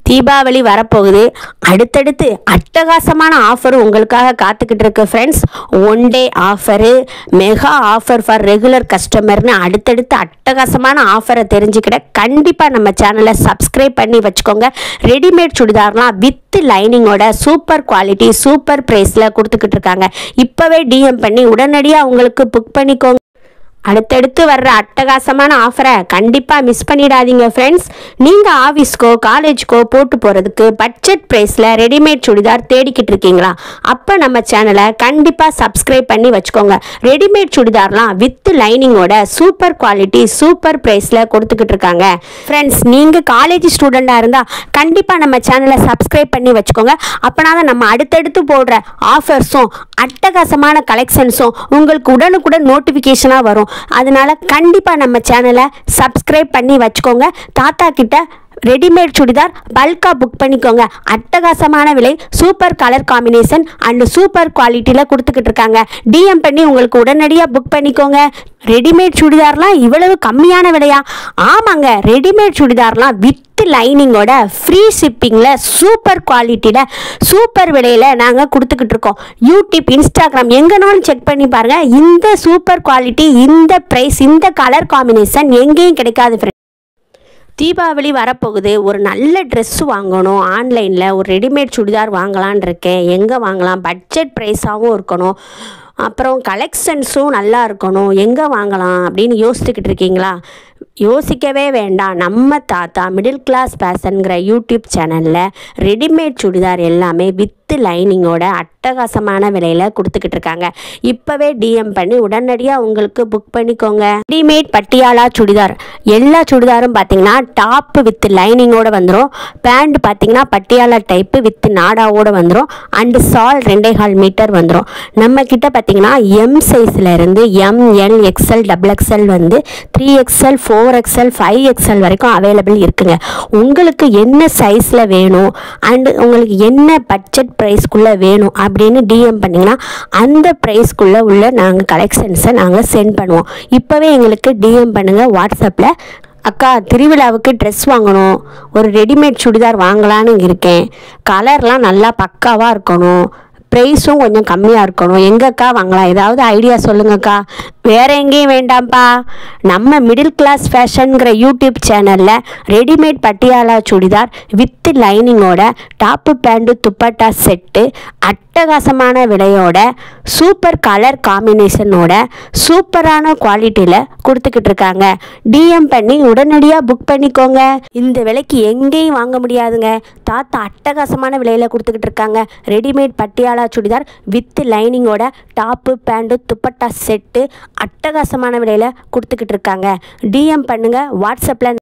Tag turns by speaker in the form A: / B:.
A: தீபாவளி வரப்போகுது. அடுத்தடுத்து அட்டகாசமான ஆஃபர் உங்களுக்காக காத்துக்கிட்டு இருக்கு friends. One day offer, mega offer for regular கஸ்டமர்னு அடுத்தடுத்து அட்டகாசமான ஆஃபரை தெரிஞ்சுக்கிட கண்டிப்பாக நம்ம சேனலை சப்ஸ்கிரைப் பண்ணி வச்சுக்கோங்க. ரெடிமேட் சுடிதார்லாம் வித் லைனிங்கோட சூப்பர் குவாலிட்டி சூப்பர் ப்ரைஸில் கொடுத்துக்கிட்டு இருக்காங்க. இப்போவே டிஎம் பண்ணி உடனடியாக உங்களுக்கு புக் பண்ணிக்கோங்க. அடுத்தடுத்து வர்ற அட்டகாசமான ஆஃபரை கண்டிப்பாக மிஸ் பண்ணிடாதீங்க ஃப்ரெண்ட்ஸ். நீங்கள் ஆஃபீஸ்க்கோ காலேஜுக்கோ போட்டு போகிறதுக்கு பட்ஜெட் ப்ரைஸில் ரெடிமேட் சுடிதார் தேடிக்கிட்டு இருக்கீங்களா? அப்போ நம்ம சேனலை கண்டிப்பாக சப்ஸ்கிரைப் பண்ணி வச்சுக்கோங்க. ரெடிமேட் சுடிதார்லாம் வித் லைனிங்கோட சூப்பர் குவாலிட்டி சூப்பர் ப்ரைஸில் கொடுத்துக்கிட்டு இருக்காங்க. ஃப்ரெண்ட்ஸ், நீங்கள் காலேஜ் ஸ்டூடெண்ட்டாக இருந்தால் கண்டிப்பாக நம்ம சேனலை சப்ஸ்கிரைப் பண்ணி வச்சுக்கோங்க. அப்போனா தான் நம்ம அடுத்தடுத்து போடுற ஆஃபர்ஸும் அட்டகாசமான கலெக்ஷன்ஸும் உங்களுக்கு உடனுக்குடன் நோட்டிஃபிகேஷனாக வரும். அதனால கண்டிப்பாக நம்ம சேனலை சப்ஸ்கிரைப் பண்ணி வச்சுக்கோங்க. தாத்தா கிட்ட ரெடிமேட் சுடிதார் பல்காக புக் பண்ணிக்கோங்க. அட்டகாசமான விலை, super colour combination and super குவாலிட்டியில் கொடுத்துக்கிட்டு இருக்காங்க. டிஎம் பண்ணி உங்களுக்கு உடனடியாக புக் பண்ணிக்கோங்க. ரெடிமேட் சுடிதார்லாம் இவ்வளவு கம்மியான விலையா? ஆமாங்க, ரெடிமேட் சுடிதார்லாம் வித் லைனிங்கோட ஃப்ரீ ஷிப்பிங்கில் சூப்பர் குவாலிட்டியில் சூப்பர் விலையில் நாங்கள் கொடுத்துக்கிட்டு இருக்கோம். யூடியூப், இன்ஸ்டாகிராம் எங்கேனாலும் செக் பண்ணி பாருங்கள். இந்த சூப்பர் குவாலிட்டி, இந்த ப்ரைஸ், இந்த கலர் காம்பினேஷன் எங்கேயும் கிடைக்காது ஃப்ரெண்ட். தீபாவளி வரப்போகுது. ஒரு நல்ல ட்ரெஸ்ஸு வாங்கணும். ஆன்லைனில் ஒரு ரெடிமேட் சுடிதார் வாங்கலான் இருக்கேன். எங்கே வாங்கலாம்? பட்ஜெட் ப்ரைஸாகவும் இருக்கணும், அப்புறம் கலெக்ஷன்ஸும் நல்லா இருக்கணும். எங்கே வாங்கலாம் அப்படின்னு யோசிச்சுக்கிட்டு இருக்கீங்களா? யோசிக்கவே வேண்டாம். நம்ம தாத்தா மிடில் கிளாஸ் ஃபேஷனுங்கிற யூடியூப் சேனலில் ரெடிமேட் சுடிதார் எல்லாமே வித் லைனிங்கோட அட்டகாசமான விலையில் கொடுத்துக்கிட்டு இருக்காங்க. இப்போவே டிஎம் பண்ணி உடனடியாக உங்களுக்கு புக் பண்ணிக்கோங்க. ரெடிமேட் பட்டியாலா சுடிதார், எல்லா சுடிதாரும் பார்த்தீங்கன்னா டாப்பு வித் லைனிங்கோடு வந்துடும். பேண்ட் பார்த்தீங்கன்னா பட்டியாலா டைப்பு வித் நாடாவோடு வந்துடும். அண்டு சால் 2.25 மீட்டர் வந்துடும். நம்மக்கிட்ட பார்த்தீங்கன்னா எம் சைஸில் இருந்து எம்எல் எக்ஸ்எல் டபுள் எக்ஸ்எல் வந்து 3XL 4XL 5XL வரைக்கும் அவைலபிள் இருக்குங்க. உங்களுக்கு என்ன சைஸில் வேணும் அண்டு உங்களுக்கு என்ன பட்ஜெட் ப்ரைஸ்க்குள்ளே வேணும் அப்படின்னு டிஎம் பண்ணிங்கன்னா அந்த ப்ரைஸ்க்குள்ளே உள்ள நாங்கள் கலெக்ஷன்ஸை நாங்கள் சென்ட் பண்ணுவோம். இப்போவே எங்களுக்கு டிஎம் பண்ணுங்கள் வாட்ஸ்அப்பில். அக்கா, திருவிழாவுக்கு ட்ரெஸ் வாங்கணும், ஒரு ரெடிமேட் சுடிதார் வாங்கலான்னு இருக்கேன். கலர்லாம் நல்லா பக்காவாக இருக்கணும், ப்ரைஸும் கொஞ்சம் கம்மியாக இருக்கணும். எங்கக்கா வாங்கலாம்? ஏதாவது ஐடியா சொல்லுங்கக்கா. வேறு எங்கேயும் வேண்டாம்ப்பா, நம்ம மிடில் கிளாஸ் ஃபேஷனுங்கிற யூடியூப் சேனலில் ரெடிமேட் பட்டியாலா சுடிதார் வித் லைனிங்கோட டாப்பு பேண்ட்டு துப்பட்டா செட்டு அட்டகாசமான விலையோட சூப்பர் கலர் காம்பினேஷனோட சூப்பரான குவாலிட்டியில் கொடுத்துக்கிட்டு இருக்காங்க. டிஎம் பண்ணி உடனடியாக புக் பண்ணிக்கோங்க. இந்த விலைக்கு எங்கேயும் வாங்க முடியாதுங்க. தாத்தா அட்டகாசமான விலையில் கொடுத்துக்கிட்டு இருக்காங்க. ரெடிமேட் பட்டியாலா சுடிதார் வித் லைனிங்கோட டாப்பு பேண்ட்டு துப்பட்டா செட்டு அட்டகாசமான விலையில் கொடுத்துக்கிட்டு இருக்காங்க. டிஎம் பண்ணுங்கள் வாட்ஸ்அப்பில்.